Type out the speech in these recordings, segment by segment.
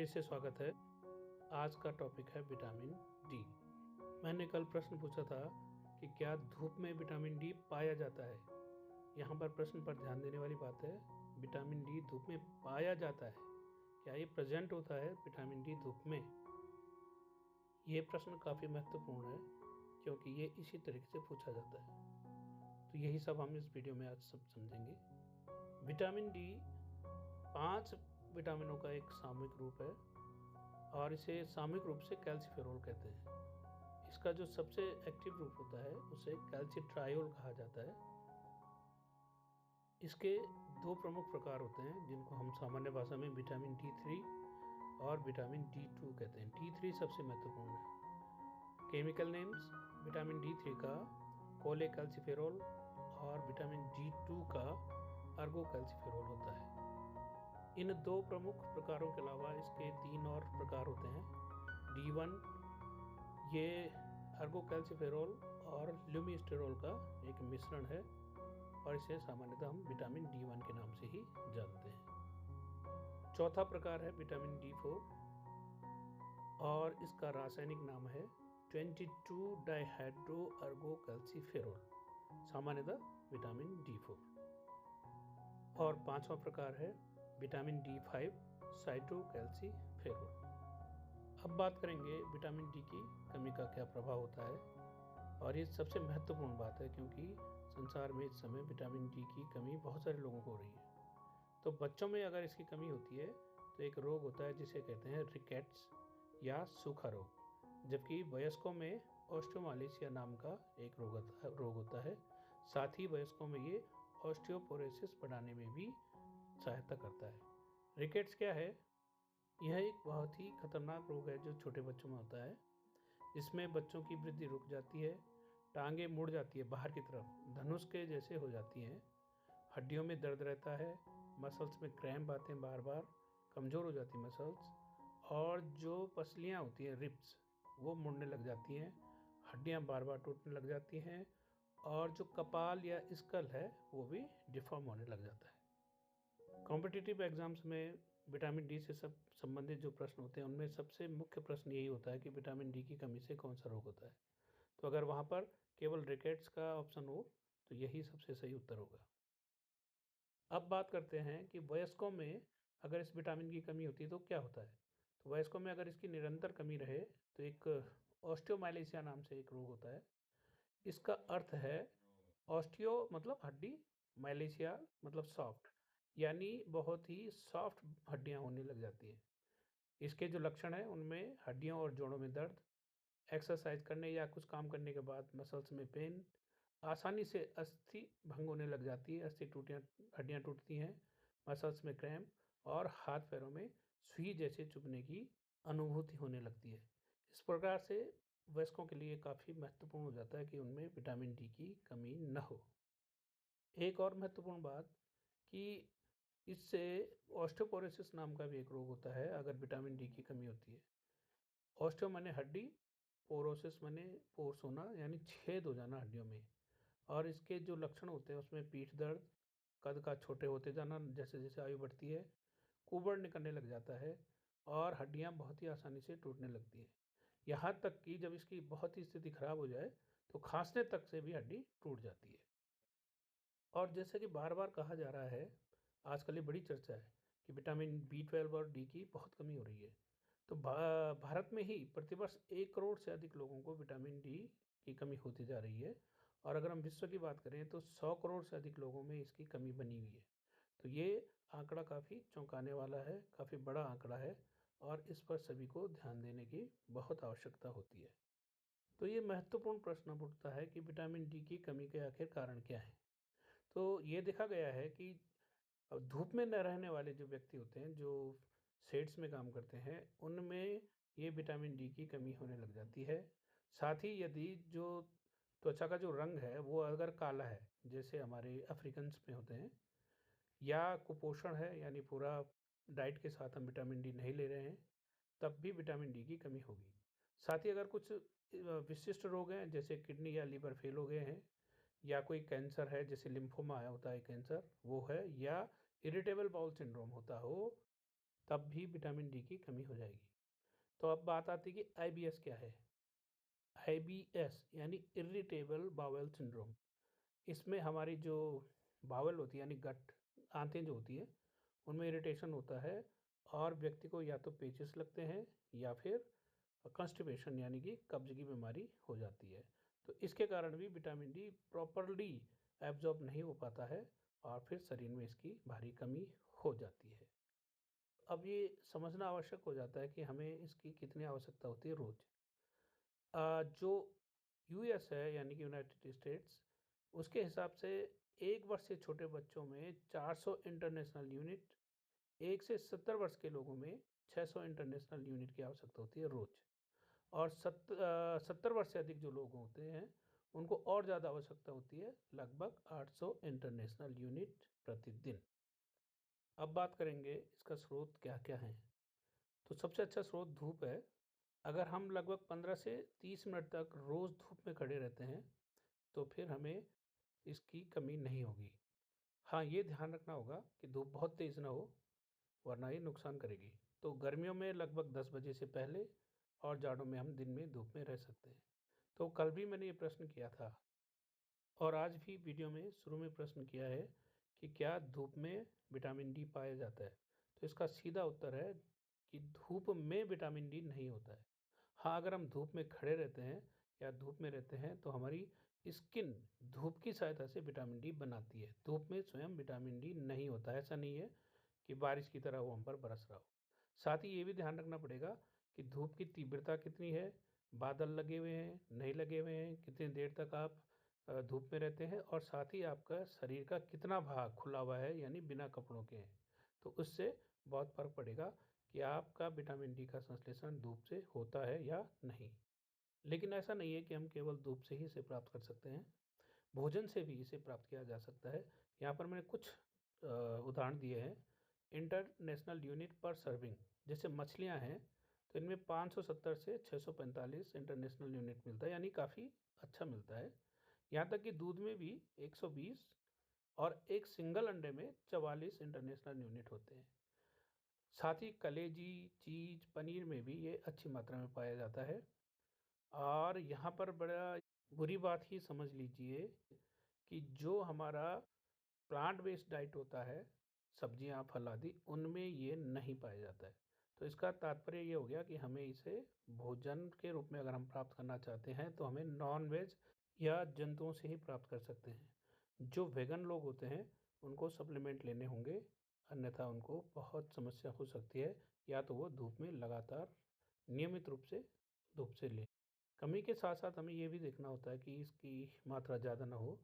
फिर से स्वागत है। आज का टॉपिक है विटामिन डी। मैंने कल प्रश्न पूछा था कि क्या धूप में विटामिन डी पाया जाता है। यहाँ पर प्रश्न पर ध्यान देने वाली बात है, विटामिन डी धूप में पाया जाता है, क्या ये प्रेजेंट होता है विटामिन डी धूप में? ये प्रश्न काफ़ी महत्वपूर्ण है क्योंकि ये इसी तरीके से पूछा जाता है। तो यही सब हम इस वीडियो में आज सब समझेंगे। विटामिन डी 5 विटामिनों का एक सामूहिक रूप है और इसे सामूहिक रूप से कैल्सीफेरोल कहते हैं। इसका जो सबसे एक्टिव रूप होता है उसे कैल्सीट्रायोल कहा जाता है। इसके दो प्रमुख प्रकार होते हैं जिनको हम सामान्य भाषा में विटामिन D3 और विटामिन D2 कहते हैं। D3 सबसे महत्वपूर्ण है। केमिकल नेम्स विटामिन D3 का कोलेकैल्सीफेरोल और विटामिन D2 का अर्गोकैल्सीफेरोल होता है। इन दो प्रमुख प्रकारों के अलावा इसके 3 और प्रकार होते हैं। D1 ये अर्गोकैल्सीफेरोल और ल्यूमीस्टेरोल का एक मिश्रण है और इसे सामान्यतः हम विटामिन D1 के नाम से ही जानते हैं। चौथा प्रकार है विटामिन D4 और इसका रासायनिक नाम है 22 डाइहाइड्रो अर्गोकैल्सीफेरोल, सामान्यतः विटामिन D4। और पांचवा प्रकार है विटामिन D5 साइटोकैल्सीफेरोल। अब बात करेंगे विटामिन डी की कमी का क्या प्रभाव होता है, और ये सबसे महत्वपूर्ण बात है क्योंकि संसार में इस समय विटामिन डी की कमी बहुत सारे लोगों को हो रही है। तो बच्चों में अगर इसकी कमी होती है तो एक रोग होता है जिसे कहते हैं रिकेट्स या सूखा रोग, जबकि वयस्कों में ऑस्टियोमालेशिया नाम का एक रोग होता है। साथ ही वयस्कों में ये ऑस्टियोपोरोसिस बढ़ाने में भी सहायता करता है। रिकेट्स क्या है? यह एक बहुत ही खतरनाक रोग है जो छोटे बच्चों में होता है। इसमें बच्चों की वृद्धि रुक जाती है, टांगे मुड़ जाती है बाहर की तरफ, धनुष के जैसे हो जाती हैं, हड्डियों में दर्द रहता है, मसल्स में क्रैम्प आते हैं, बार बार कमज़ोर हो जाती मसल्स, और जो पसलियाँ होती हैं रिब्स वो मुड़ने लग जाती हैं, हड्डियाँ बार बार टूटने लग जाती हैं, और जो कपाल या स्कल है वो भी डिफॉर्म होने लग जाता है। कॉम्पिटिटिव एग्जाम्स में विटामिन डी से सब संबंधित जो प्रश्न होते हैं उनमें सबसे मुख्य प्रश्न यही होता है कि विटामिन डी की कमी से कौन सा रोग होता है। तो अगर वहाँ पर केवल रिकेट्स का ऑप्शन हो तो यही सबसे सही उत्तर होगा। अब बात करते हैं कि वयस्कों में अगर इस विटामिन की कमी होती है तो क्या होता है। तो वयस्कों में अगर इसकी निरंतर कमी रहे तो एक ऑस्टियोमालेशिया नाम से एक रोग होता है। इसका अर्थ है ऑस्टियो मतलब हड्डी, माइलेशिया मतलब सॉफ्ट, यानी बहुत ही सॉफ्ट हड्डियां होने लग जाती हैं। इसके जो लक्षण हैं उनमें हड्डियों और जोड़ों में दर्द, एक्सरसाइज करने या कुछ काम करने के बाद मसल्स में पेन, आसानी से अस्थि भंग होने लग जाती है, हड्डियां टूटती हैं, मसल्स में क्रैम्प और हाथ पैरों में सुई जैसे चुभने की अनुभूति होने लगती है। इस प्रकार से वयस्कों के लिए काफ़ी महत्वपूर्ण हो जाता है कि उनमें विटामिन डी की कमी न हो। एक और महत्वपूर्ण बात कि इससे ऑस्टियोपोरोसिस नाम का भी एक रोग होता है अगर विटामिन डी की कमी होती है। ऑस्टियो माने हड्डी, पोरोसिस माने पोर्स होना यानी छेद हो जाना हड्डियों में, और इसके जो लक्षण होते हैं उसमें पीठ दर्द, कद का छोटे होते जाना जैसे जैसे आयु बढ़ती है, कुबड़ निकलने लग जाता है और हड्डियां बहुत ही आसानी से टूटने लगती हैं। यहाँ तक कि जब इसकी बहुत ही स्थिति खराब हो जाए तो खांसने तक से भी हड्डी टूट जाती है। और जैसे कि बार बार कहा जा रहा है, आजकल ये बड़ी चर्चा है कि विटामिन B12 और डी की बहुत कमी हो रही है। तो भारत में ही प्रतिवर्ष 1 करोड़ से अधिक लोगों को विटामिन डी की कमी होती जा रही है, और अगर हम विश्व की बात करें तो 100 करोड़ से अधिक लोगों में इसकी कमी बनी हुई है। तो ये आंकड़ा काफ़ी चौंकाने वाला है, काफ़ी बड़ा आंकड़ा है, और इस पर सभी को ध्यान देने की बहुत आवश्यकता होती है। तो ये महत्वपूर्ण प्रश्न उठता है कि विटामिन डी की कमी के आखिर कारण क्या है। तो ये देखा गया है कि धूप में न रहने वाले जो व्यक्ति होते हैं, जो शेड्स में काम करते हैं, उनमें ये विटामिन डी की कमी होने लग जाती है। साथ ही यदि जो त्वचा का जो रंग है वो अगर काला है, जैसे हमारे अफ्रीकन्स में होते हैं, या कुपोषण है यानी पूरा डाइट के साथ हम विटामिन डी नहीं ले रहे हैं, तब भी विटामिन डी की कमी होगी। साथ ही अगर कुछ विशिष्ट रोग हैं जैसे किडनी या लीवर फेल हो गए हैं, या कोई कैंसर है जैसे लिम्फोमा आया होता है कैंसर वो है, या इरिटेबल बाउल सिंड्रोम होता हो, तब भी विटामिन डी की कमी हो जाएगी। तो अब बात आती है कि आईबीएस क्या है। आईबीएस यानी इरिटेबल बाउल सिंड्रोम। इसमें हमारी जो बावल होती है यानी गट, आंतें जो होती हैं, उनमें इरिटेशन होता है और व्यक्ति को या तो पेचिस लगते हैं या फिर कॉन्स्टिपेशन यानी कि कब्ज की बीमारी हो जाती है। तो इसके कारण भी विटामिन डी प्रॉपरली एब्जॉर्ब नहीं हो पाता है और फिर शरीर में इसकी भारी कमी हो जाती है। अब ये समझना आवश्यक हो जाता है कि हमें इसकी कितनी आवश्यकता होती है रोज़। जो यूएस है यानी कि यूनाइटेड स्टेट्स, उसके हिसाब से 1 वर्ष से छोटे बच्चों में 400 इंटरनेशनल यूनिट, 1 से 70 वर्ष के लोगों में 600 इंटरनेशनल यूनिट की आवश्यकता होती है रोज। और 70 वर्ष से अधिक जो लोग होते हैं उनको और ज़्यादा आवश्यकता होती है, लगभग 800 इंटरनेशनल यूनिट प्रतिदिन। अब बात करेंगे इसका स्रोत क्या क्या है। तो सबसे अच्छा स्रोत धूप है। अगर हम लगभग 15 से 30 मिनट तक रोज़ धूप में खड़े रहते हैं तो फिर हमें इसकी कमी नहीं होगी। हाँ, ये ध्यान रखना होगा कि धूप बहुत तेज़ ना हो, वरना ये नुकसान करेगी। तो गर्मियों में लगभग 10 बजे से पहले और जाड़ों में हम दिन में धूप में रह सकते हैं। तो कल भी मैंने ये प्रश्न किया था और आज भी वीडियो में शुरू में प्रश्न किया है कि क्या धूप में विटामिन डी पाया जाता है। तो इसका सीधा उत्तर है कि धूप में विटामिन डी नहीं होता है। हाँ, अगर हम धूप में खड़े रहते हैं या धूप में रहते हैं तो हमारी स्किन धूप की सहायता से विटामिन डी बनाती है। धूप में स्वयं विटामिन डी नहीं होता है। ऐसा नहीं है कि बारिश की तरह वो हम पर बरस रहा हो। साथ ही ये भी ध्यान रखना पड़ेगा कि धूप की तीव्रता कितनी है, बादल लगे हुए हैं, नहीं लगे हुए हैं, कितनी देर तक आप धूप में रहते हैं और साथ ही आपका शरीर का कितना भाग खुला हुआ है यानी बिना कपड़ों के हैं। तो उससे बहुत फ़र्क पड़ेगा कि आपका विटामिन डी का संश्लेषण धूप से होता है या नहीं। लेकिन ऐसा नहीं है कि हम केवल धूप से ही इसे प्राप्त कर सकते हैं, भोजन से भी इसे प्राप्त किया जा सकता है। यहाँ पर मैंने कुछ उदाहरण दिए हैं। इंटरनेशनल यूनिट पर सर्विंग, जैसे मछलियाँ हैं तो इनमें 570 से 645 इंटरनेशनल यूनिट मिलता है, यानी काफ़ी अच्छा मिलता है। यहाँ तक कि दूध में भी 120 और एक सिंगल अंडे में 44 इंटरनेशनल यूनिट होते हैं। साथ ही कलेजी, चीज, पनीर में भी ये अच्छी मात्रा में पाया जाता है। और यहाँ पर बड़ा बुरी बात ही समझ लीजिए कि जो हमारा प्लांट बेस्ड डाइट होता है, सब्जियाँ, फल आदि, उनमें ये नहीं पाया जाता है। तो इसका तात्पर्य ये हो गया कि हमें इसे भोजन के रूप में अगर हम प्राप्त करना चाहते हैं तो हमें नॉन वेज या जंतुओं से ही प्राप्त कर सकते हैं। जो वेगन लोग होते हैं उनको सप्लीमेंट लेने होंगे, अन्यथा उनको बहुत समस्या हो सकती है। या तो वो धूप में लगातार नियमित रूप से धूप से लें। कमी के साथ साथ हमें ये भी देखना होता है कि इसकी मात्रा ज़्यादा ना हो।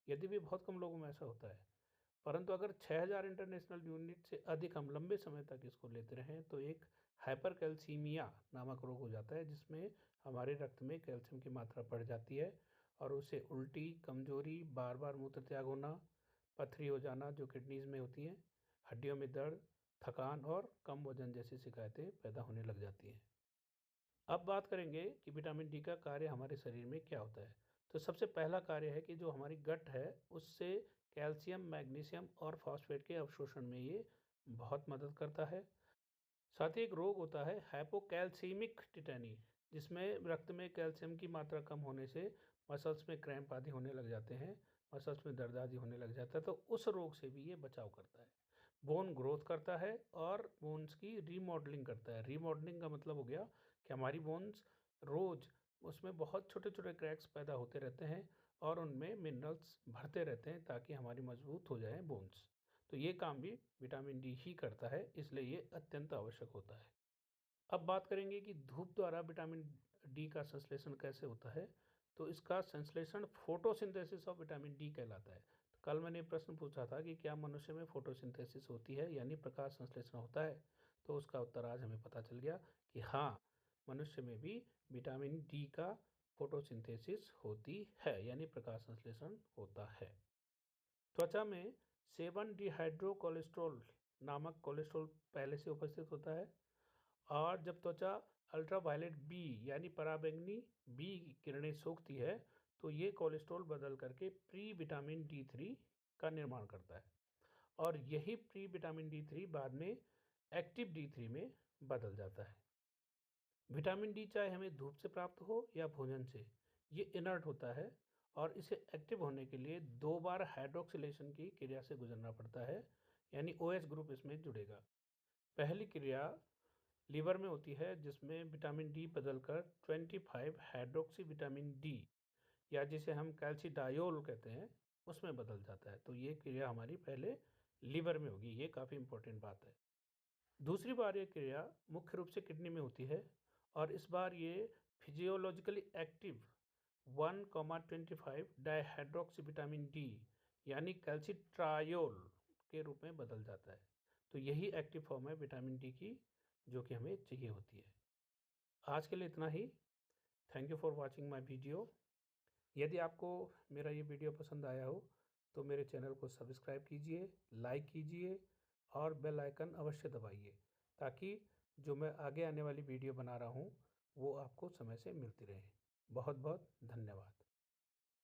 यदि भी बहुत कम लोगों में ऐसा होता है, परंतु अगर 6000 इंटरनेशनल यूनिट से अधिक हम लंबे समय तक इसको लेते रहें तो एक हाइपरकैल्सीमिया नामक रोग हो जाता है, जिसमें हमारे रक्त में कैल्शियम की मात्रा बढ़ जाती है और उससे उल्टी, कमजोरी, बार बार मूत्र त्याग होना, पथरी हो जाना जो किडनीज में होती हैं, हड्डियों में दर्द, थकान और कम वजन जैसी शिकायतें पैदा होने लग जाती हैं। अब बात करेंगे कि विटामिन डी का कार्य हमारे शरीर में क्या होता है। तो सबसे पहला कार्य है कि जो हमारी गट है उससे कैल्शियम, मैग्नीशियम और फॉस्फेट के अवशोषण में ये बहुत मदद करता है। साथ ही एक रोग होता है हाइपोकैल्सीमिक टिटेनी, जिसमें रक्त में कैल्शियम की मात्रा कम होने से मसल्स में क्रैम्प आदि होने लग जाते हैं, मसल्स में दर्द आदि होने लग जाता है। तो उस रोग से भी ये बचाव करता है। बोन ग्रोथ करता है और बोन्स की रीमॉडलिंग करता है। रीमॉडलिंग का मतलब हो गया कि हमारी बोन्स रोज उसमें बहुत छोटे छोटे क्रैक्स पैदा होते रहते हैं और उनमें मिनरल्स भरते रहते हैं ताकि हमारी मजबूत हो जाए बोन्स। तो ये काम भी विटामिन डी ही करता है, इसलिए ये अत्यंत आवश्यक होता है। अब बात करेंगे कि धूप द्वारा विटामिन डी का संश्लेषण कैसे होता है। तो इसका संश्लेषण फोटोसिंथेसिस ऑफ विटामिन डी कहलाता है। तो कल मैंने प्रश्न पूछा था कि क्या मनुष्य में फोटोसिंथेसिस होती है यानी प्रकाश संश्लेषण होता है। तो उसका उत्तर आज हमें पता चल गया कि हाँ, मनुष्य में भी विटामिन डी का फोटोसिंथेसिस होती है यानी प्रकाश संश्लेषण होता है। त्वचा में 7 डिहाइड्रो कोलेस्ट्रॉल नामक कोलेस्ट्रॉल पहले से उपस्थित होता है और जब त्वचा अल्ट्रावायलेट बी यानी पराबैंगनी बी किरणें सोखती है तो ये कोलेस्ट्रॉल बदल करके प्री विटामिन डी 3 का निर्माण करता है और यही प्री विटामिन डी 3 बाद में एक्टिव D3 में बदल जाता है। विटामिन डी चाहे हमें धूप से प्राप्त हो या भोजन से, ये इनर्ट होता है और इसे एक्टिव होने के लिए 2 बार हाइड्रोक्सिलेशन की क्रिया से गुजरना पड़ता है, यानी OH ग्रुप इसमें जुड़ेगा। पहली क्रिया लीवर में होती है जिसमें विटामिन डी बदलकर 25 हाइड्रोक्सी विटामिन डी या जिसे हम कैल्सीडायोल कहते हैं उसमें बदल जाता है। तो ये क्रिया हमारी पहले लीवर में होगी, ये काफ़ी इंपॉर्टेंट बात है। दूसरी बार ये क्रिया मुख्य रूप से किडनी में होती है और इस बार ये physiologically active 1,25 dihydroxy vitamin D यानी कैल्सीट्रायोल के रूप में बदल जाता है। तो यही एक्टिव फॉर्म है विटामिन डी की जो कि हमें चाहिए होती है। आज के लिए इतना ही। Thank you for watching my video. यदि आपको मेरा ये वीडियो पसंद आया हो तो मेरे चैनल को सब्सक्राइब कीजिए, लाइक कीजिए और बेल आइकन अवश्य दबाइए ताकि जो मैं आगे आने वाली वीडियो बना रहा हूँ वो आपको समय से मिलती रहे। बहुत बहुत धन्यवाद।